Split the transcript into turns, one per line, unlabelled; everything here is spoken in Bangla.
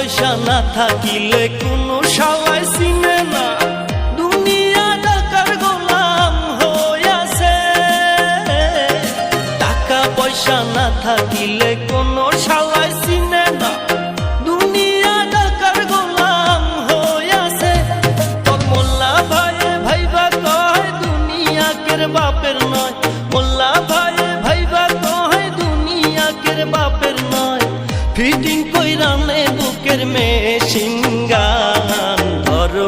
পয়সা না থাকিলে কোনো শালাই চিনে না, দুনিয়া টাকার গোলাম হইয়াছে। টাকা পয়সা না থাকিলে কোনো শালাই চিনে না, দুনিয়া টাকার গোলাম হইয়াছে। তোর মোল্লা ভাইয়ে ভাইবা কয় দুনিয়া কের বাপের নয়, মোল্লা ভাইয়ে ভাইবা কয় দুনিয়া কের বাপের নয়। ফিটিং কইরা নে বুকের মেশিন গান, ধরো